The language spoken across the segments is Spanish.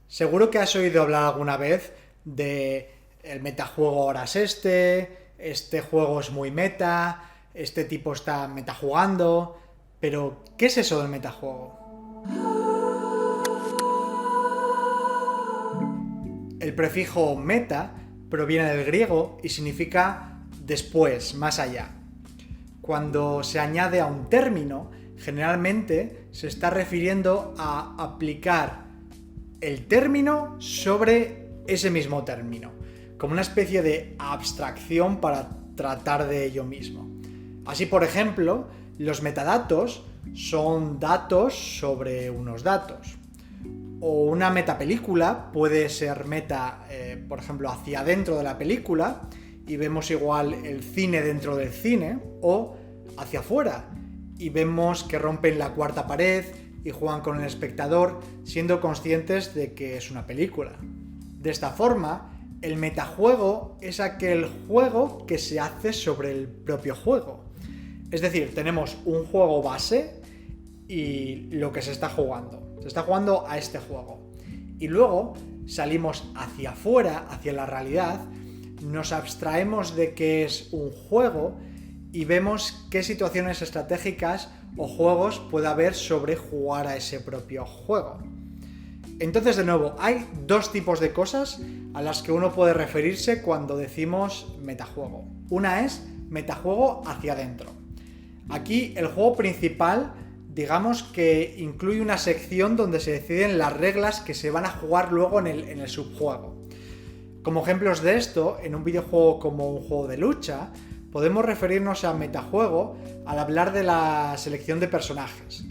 Seguro que has oído hablar alguna vez de el metajuego ahora es este juego es muy meta, este tipo está metajugando, pero ¿qué es eso del metajuego? El prefijo meta proviene del griego y significa después, más allá. Cuando se añade a un término, generalmente se está refiriendo a aplicar el término sobre ese mismo término, como una especie de abstracción para tratar de ello mismo. Así, por ejemplo, los metadatos son datos sobre unos datos. O una metapelícula puede ser meta, por ejemplo, hacia adentro de la película y vemos igual el cine dentro del cine, o hacia afuera y vemos que rompen la cuarta pared y juegan con el espectador siendo conscientes de que es una película. De esta forma, el metajuego es aquel juego que se hace sobre el propio juego. Es decir, tenemos un juego base y lo que se está jugando. Se está jugando a este juego. Y luego salimos hacia afuera, hacia la realidad, nos abstraemos de que es un juego y vemos qué situaciones estratégicas o juegos puede haber sobre jugar a ese propio juego. Entonces, de nuevo, hay dos tipos de cosas a las que uno puede referirse cuando decimos metajuego. Una es metajuego hacia adentro. Aquí el juego principal, digamos que incluye una sección donde se deciden las reglas que se van a jugar luego en el subjuego. Como ejemplos de esto, en un videojuego como un juego de lucha, podemos referirnos a metajuego al hablar de la selección de personajes.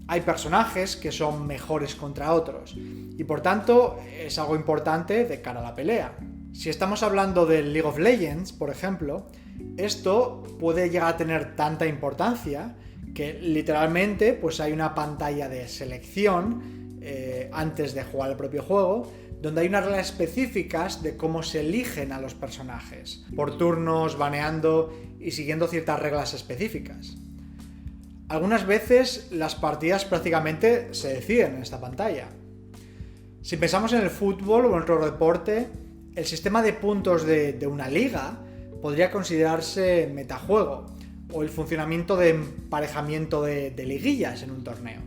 Hay personajes que son mejores contra otros y por tanto es algo importante de cara a la pelea. Si estamos hablando del League of Legends, por ejemplo, esto puede llegar a tener tanta importancia que literalmente pues hay una pantalla de selección antes de jugar el propio juego, donde hay unas reglas específicas de cómo se eligen a los personajes, por turnos, baneando y siguiendo ciertas reglas específicas. Algunas veces las partidas prácticamente se deciden en esta pantalla. Si pensamos en el fútbol o en otro deporte, el sistema de puntos de una liga podría considerarse metajuego, o el funcionamiento de emparejamiento de liguillas en un torneo.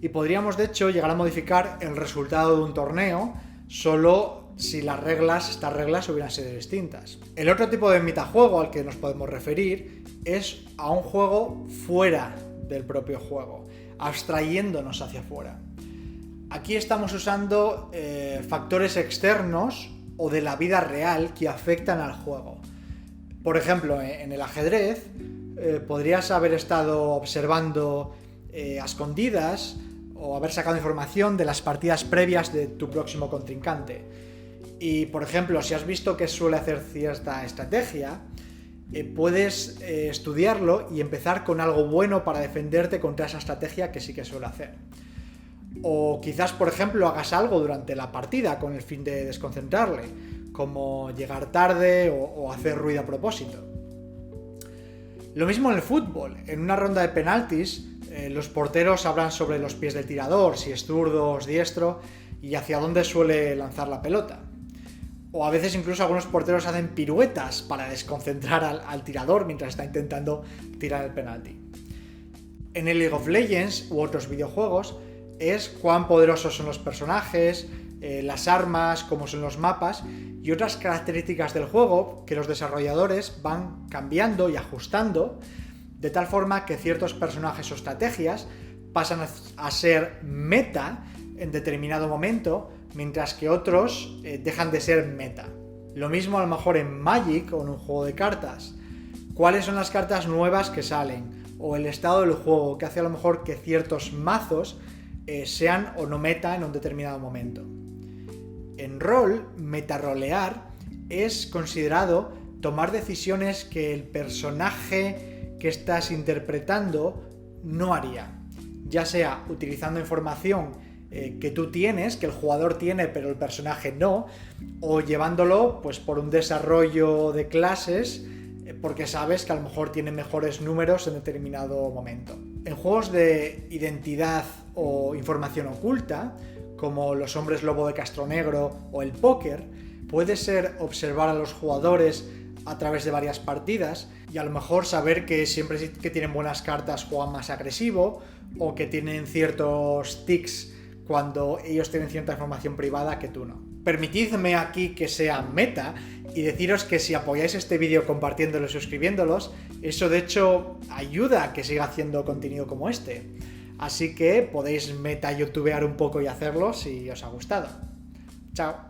Y podríamos de hecho llegar a modificar el resultado de un torneo solo si estas reglas hubieran sido distintas. El otro tipo de metajuego al que nos podemos referir es a un juego fuera del propio juego, abstrayéndonos hacia afuera. Aquí estamos usando factores externos o de la vida real que afectan al juego. Por ejemplo, en el ajedrez podrías haber estado observando a escondidas o haber sacado información de las partidas previas de tu próximo contrincante. Y, por ejemplo, si has visto que suele hacer cierta estrategia, puedes estudiarlo y empezar con algo bueno para defenderte contra esa estrategia que sí que suele hacer. O quizás, por ejemplo, hagas algo durante la partida con el fin de desconcentrarle, como llegar tarde o hacer ruido a propósito. Lo mismo en el fútbol. En una ronda de penaltis, los porteros hablan sobre los pies del tirador, si es zurdo o es diestro, y hacia dónde suele lanzar la pelota. O a veces incluso algunos porteros hacen piruetas para desconcentrar al tirador mientras está intentando tirar el penalti. En el League of Legends u otros videojuegos es cuán poderosos son los personajes, las armas, cómo son los mapas y otras características del juego que los desarrolladores van cambiando y ajustando de tal forma que ciertos personajes o estrategias pasan a ser meta en determinado momento, mientras que otros dejan de ser meta. Lo mismo a lo mejor en Magic o en un juego de cartas. ¿Cuáles son las cartas nuevas que salen? O el estado del juego que hace a lo mejor que ciertos mazos sean o no meta en un determinado momento. En rol, metarolear es considerado tomar decisiones que el personaje que estás interpretando no haría, ya sea utilizando información que tú tienes, que el jugador tiene pero el personaje no, o llevándolo pues por un desarrollo de clases porque sabes que a lo mejor tiene mejores números en determinado momento. En juegos de identidad o información oculta, como los hombres lobo de Castronegro o el póker, puede ser observar a los jugadores a través de varias partidas y a lo mejor saber que siempre que tienen buenas cartas juegan más agresivo o que tienen ciertos tics cuando ellos tienen cierta información privada que tú no. Permitidme aquí que sea meta y deciros que si apoyáis este vídeo compartiéndolo y suscribiéndolos, eso de hecho ayuda a que siga haciendo contenido como este. Así que podéis meta youtubear un poco y hacerlo si os ha gustado. Chao.